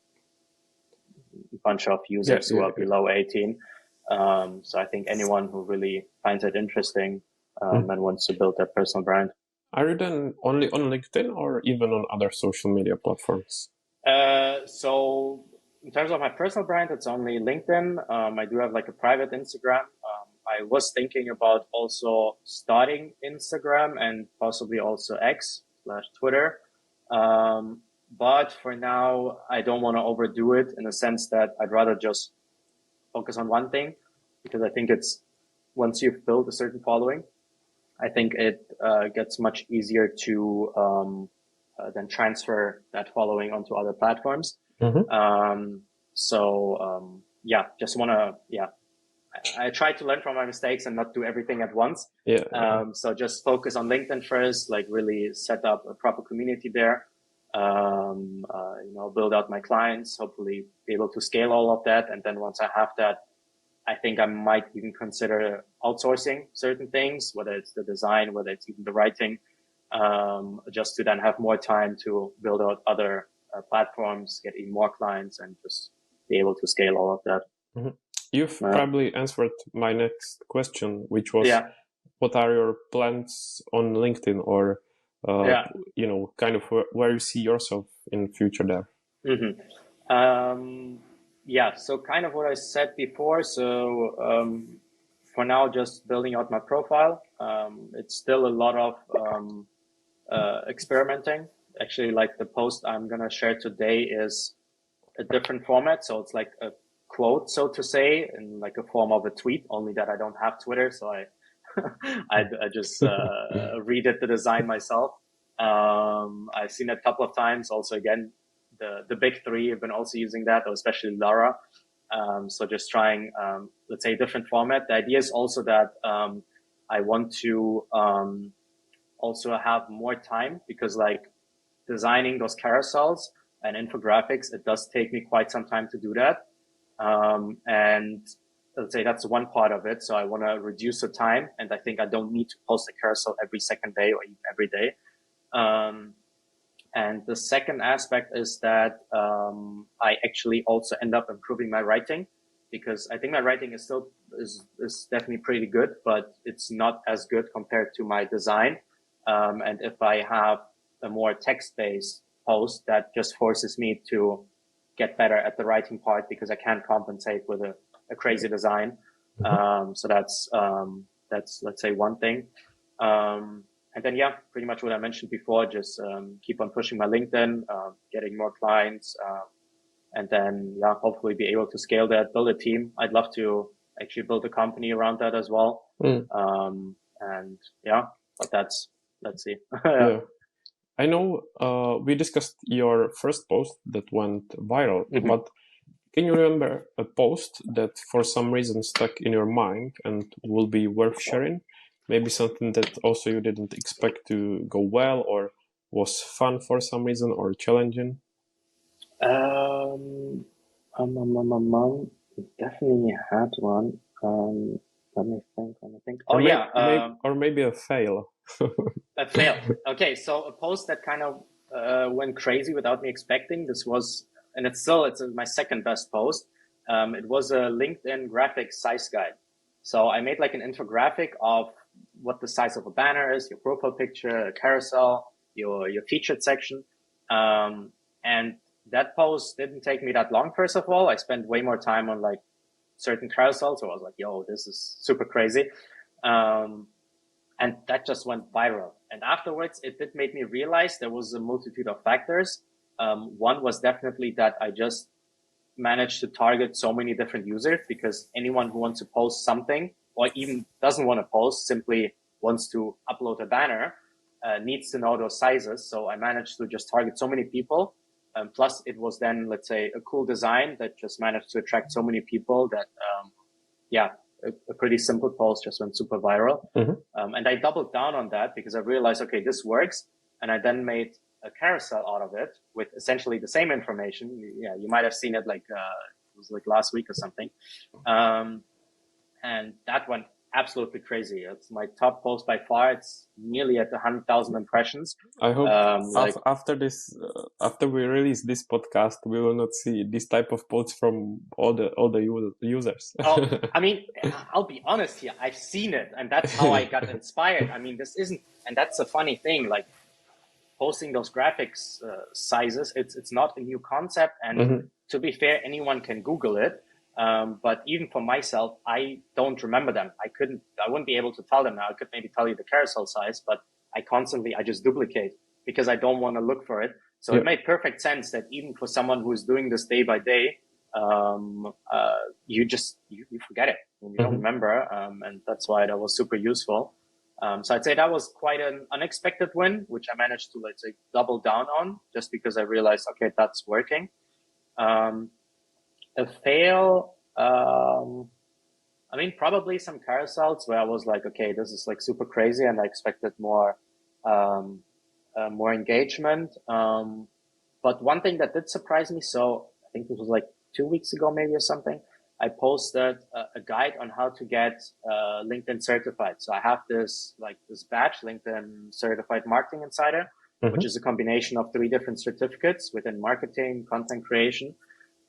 a bunch of users who are below 18. So I think anyone who really finds it interesting and wants to build their personal brand. Are you then only on LinkedIn or even on other social media platforms? So in terms of my personal brand, it's only LinkedIn. I do have like a private Instagram. I was thinking about also starting Instagram and possibly also X/Twitter. But for now, I don't want to overdo it, in the sense that I'd rather just focus on one thing, because I think it's, once you've built a certain following, I think it gets much easier to then transfer that following onto other platforms. Just want to, I try to learn from my mistakes and not do everything at once. So just focus on LinkedIn first, like really set up a proper community there. Build out my clients, hopefully be able to scale all of that. And then once I have that, I think I might even consider outsourcing certain things, whether it's the design, whether it's even the writing, just to then have more time to build out other platforms, get even more clients, and just be able to scale all of that. You've probably answered my next question, which was what are your plans on LinkedIn, or kind of where you see yourself in the future there? So kind of what I said before. So for now, just building out my profile. It's still a lot of experimenting. Actually, like the post I'm gonna share today is a different format. So it's like a quote, so to say, in like a form of a tweet, only that I don't have Twitter. So I just redid the design myself. I've seen it a couple of times. Also, again, the big three have been also using that, or especially Lara. So just trying, let's say, a different format. The idea is also that I want to also have more time, because like designing those carousels and infographics, it does take me quite some time to do that. And let's say that's one part of it. So I want to reduce the time, and I think I don't need to post a carousel every second day or even every day. And the second aspect is that I actually also end up improving my writing, because I think my writing is still is definitely pretty good, but it's not as good compared to my design. And if I have a more text-based post, that just forces me to get better at the writing part, because I can't compensate with a crazy design. So that's let's say one thing. And then, pretty much what I mentioned before, just keep on pushing my LinkedIn, getting more clients, and then, hopefully be able to scale that, build a team. I'd love to actually build a company around that as well. But let's see. Yeah. I know we discussed your first post that went viral, but can you remember a post that for some reason stuck in your mind and will be worth sharing? Maybe something that also you didn't expect to go well, or was fun for some reason, or challenging? Definitely had one. Let me think. Or maybe a fail. A fail. Okay, so a post that kind of went crazy without me expecting. This was, and it's my second best post. It was a LinkedIn graphic size guide. So I made like an infographic of what the size of a banner is, your profile picture, a carousel, your featured section. And that post didn't take me that long, first of all. I spent way more time on like certain carousels. So I was like, yo, this is super crazy. And that just went viral. And afterwards, it did make me realize there was a multitude of factors. One was definitely that I just managed to target so many different users, because anyone who wants to post something, or even doesn't want to post, simply wants to upload a banner, needs to know those sizes. So I managed to just target so many people. Plus it was then, let's say, a cool design that just managed to attract so many people that, a pretty simple post just went super viral. And I doubled down on that, because I realized, okay, this works. And I then made a carousel out of it with essentially the same information. Yeah, you might have seen it like, it was like last week or something. And that went absolutely crazy. It's my top post by far. It's nearly at 100,000 impressions. I hope after we release this podcast, we will not see this type of posts from all the users. Oh, I mean, I'll be honest here. I've seen it, and that's how I got inspired. I mean, and that's a funny thing. Like posting those graphics sizes, it's not a new concept, and to be fair, anyone can Google it. But even for myself, I don't remember them. I wouldn't be able to tell them now. I could maybe tell you the carousel size, but I just duplicate, because I don't want to look for it. So it made perfect sense that even for someone who is doing this day by day, you forget it and you don't remember. And that's why that was super useful. So I'd say that was quite an unexpected win, which I managed to, let's say, double down on, just because I realized, okay, that's working. A fail, I mean, probably some carousels where I was like, okay, this is like super crazy, and I expected more engagement. But one thing that did surprise me, so I think this was like 2 weeks ago, maybe, or something, I posted a guide on how to get LinkedIn certified. So I have this badge, LinkedIn Certified Marketing Insider, which is a combination of 3 different certificates within marketing, content creation.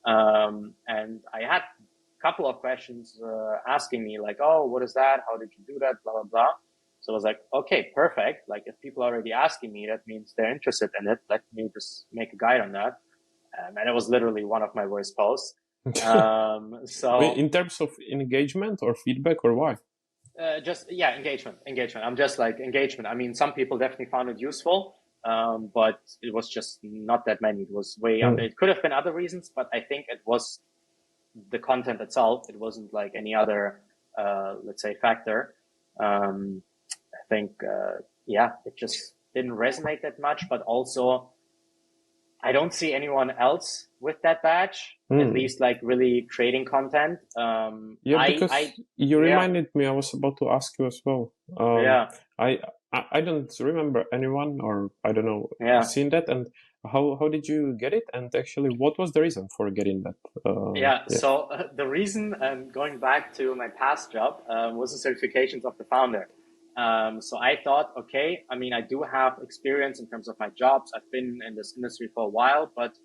And I had a couple of questions asking me like, oh, what is that? How did you do that? Blah, blah, blah. So I was like, okay, perfect. Like if people are already asking me, that means they're interested in it. Let me just make a guide on that. And it was literally one of my worst posts. So in terms of engagement or feedback, or why? Engagement. I'm just like engagement. I mean, some people definitely found it useful, but it was just not that many. It was way under. It could have been other reasons, but I think it was the content itself. It wasn't like any other, let's say, factor. I think, it just didn't resonate that much, but also I don't see anyone else with that badge, at least like really creating content. Because you reminded me, I was about to ask you as well. I don't remember anyone, or I don't know, seen that. And how did you get it? And actually, what was the reason for getting that? So the reason, going back to my past job, was the certifications of the founder. So I thought, okay, I mean, I do have experience in terms of my jobs. I've been in this industry for a while, but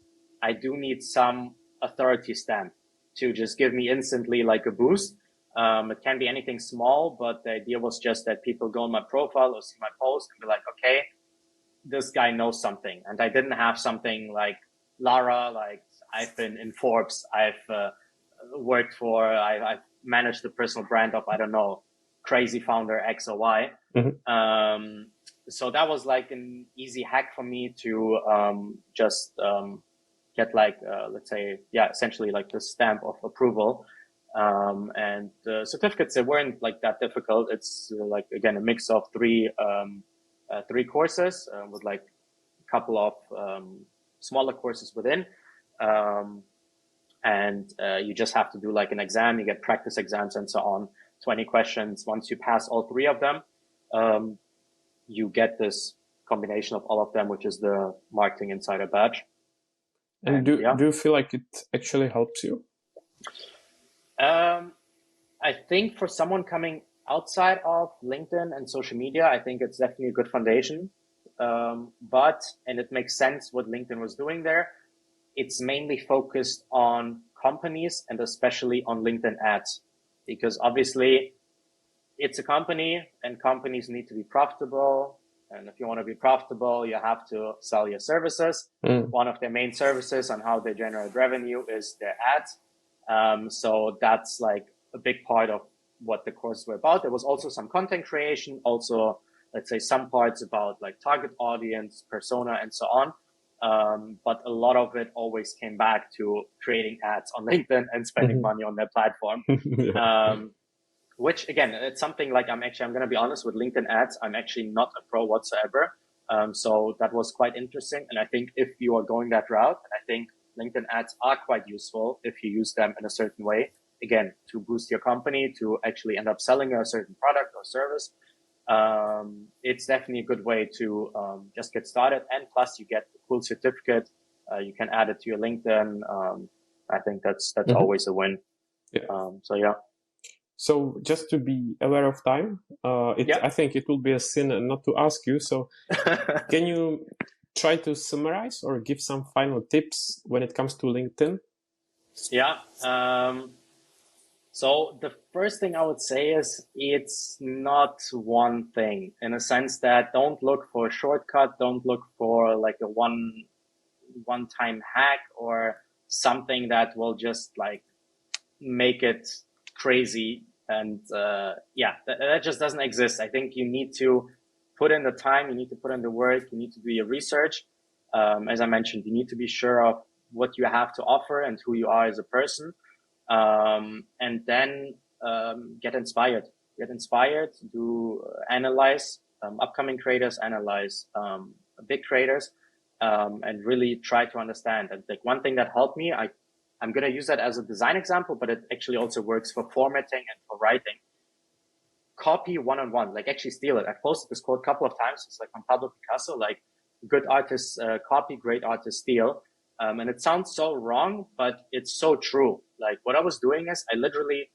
I do need some authority stamp to just give me instantly like a boost. It can be anything small, but the idea was just that people go on my profile or see my post and be like, okay, this guy knows something. And I didn't have something like Lara, like I've been in Forbes, I've I've managed the personal brand of, I don't know, crazy founder X or Y. So that was like an easy hack for me to get like, let's say, essentially like the stamp of approval. And the certificates, they weren't like that difficult. It's like, again, a mix of three courses with like a couple of smaller courses within. And you just have to do like an exam. You get practice exams and so on. 20 questions. Once you pass all three of them, you get this combination of all of them, which is the Marketing Insider badge. And do you feel like it actually helps you? I think for someone coming outside of LinkedIn and social media, I think it's definitely a good foundation. And it makes sense what LinkedIn was doing there. It's mainly focused on companies and especially on LinkedIn ads, because obviously it's a company and companies need to be profitable. And if you want to be profitable, you have to sell your services. One of their main services on how they generate revenue is their ads. So that's like a big part of what the courses were about. There was also some content creation, also, let's say, some parts about like target audience, persona, and so on. But a lot of it always came back to creating ads on LinkedIn and spending money on their platform. Which again, it's something like I'm going to be honest with LinkedIn ads. I'm actually not a pro whatsoever. So that was quite interesting. And I think if you are going that route, and I think LinkedIn ads are quite useful if you use them in a certain way, again, to boost your company, to actually end up selling a certain product or service. It's definitely a good way to just get started. And plus you get a cool certificate. You can add it to your LinkedIn. I think that's always a win. So just to be aware of time, I think it will be a sin not to ask you. So can you try to summarize or give some final tips when it comes to LinkedIn? So the first thing I would say is it's not one thing, in a sense that don't look for a shortcut. Don't look for like a one-time hack or something that will just like make it crazy. And that just doesn't exist. I think you need to put in the time, you need to put in the work, you need to do your research. As I mentioned, you need to be sure of what you have to offer and who you are as a person. And then get inspired, to analyze upcoming creators, analyze big creators, and really try to understand. And like one thing that helped me, I'm going to use that as a design example, but it actually also works for formatting and for writing. Copy one-on-one, like actually steal it. I've posted this quote a couple of times. It's like from Pablo Picasso, like good artists copy, great artists steal. And it sounds so wrong, but it's so true. Like what I was doing is I literally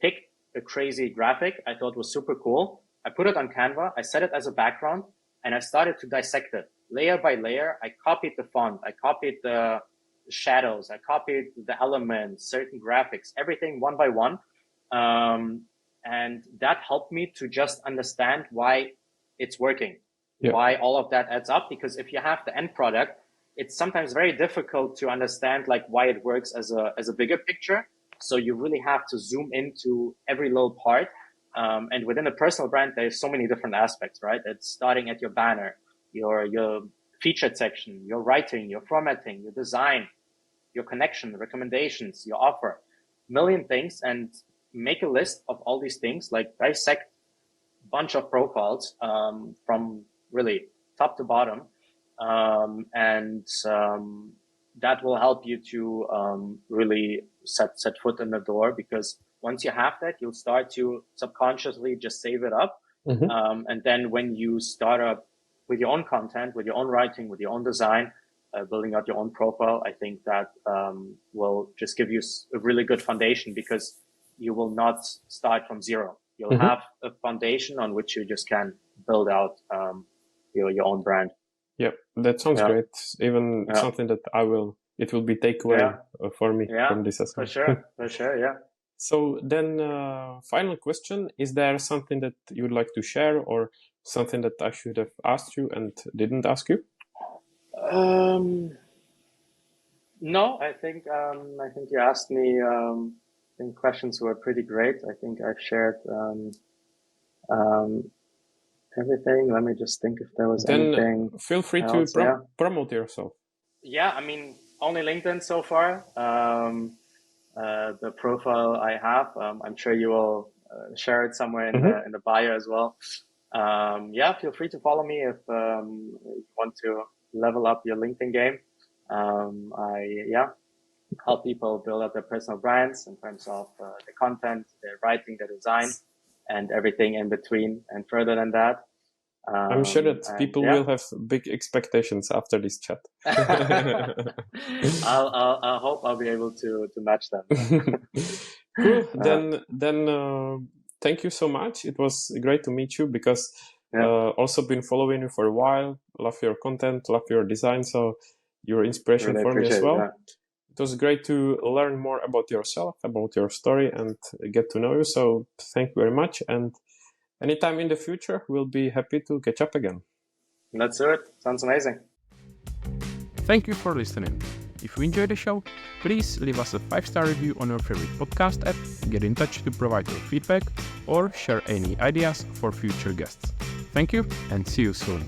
picked a crazy graphic I thought was super cool. I put it on Canva. I set it as a background and I started to dissect it layer by layer. I copied the font. I copied the shadows. I copied the elements, certain graphics, everything one by one. And that helped me to just understand why it's working, why all of that adds up. Because if you have the end product, it's sometimes very difficult to understand like why it works as a bigger picture. So you really have to zoom into every little part. And within a personal brand, there's so many different aspects, right? It's starting at your banner, your featured section, your writing, your formatting, your design, your connection, recommendations, your offer, million things, and make a list of all these things, like dissect a bunch of profiles from really top to bottom. That will help you to really set foot in the door, because once you have that, you'll start to subconsciously just save it up. And then when you start up with your own content, with your own writing, with your own design, building out your own profile, I think that will just give you a really good foundation, because you will not start from zero. You'll have a foundation on which you just can build out your own brand. Yep, that sounds great. Even something that it will be takeaway for me from this as well. For sure, yeah. So then, final question, is there something that you would like to share, or something that I should have asked you and didn't ask you? No, I think you asked me, I think questions were pretty great. I think I've shared everything. Let me just think if there was anything. Feel free else. to promote yourself. Yeah, I mean, only LinkedIn so far. The profile I have, I'm sure you will share it somewhere in the bio as well. Feel free to follow me if you want to level up your LinkedIn game. I help people build up their personal brands in terms of the content, their writing, their design, and everything in between and further than that. I'm sure that people will have big expectations after this chat. I hope I'll be able to match them. Cool. Then thank you so much. It was great to meet you, because also been following you for a while. Love your content, love your design. So you're inspiration for me as well. That. It was great to learn more about yourself, about your story, and get to know you. So thank you very much. And anytime in the future, we'll be happy to catch up again. Let's do it. Sounds amazing. Thank you for listening. If you enjoyed the show, please leave us a 5-star review on your favorite podcast app, get in touch to provide your feedback, or share any ideas for future guests. Thank you, and see you soon.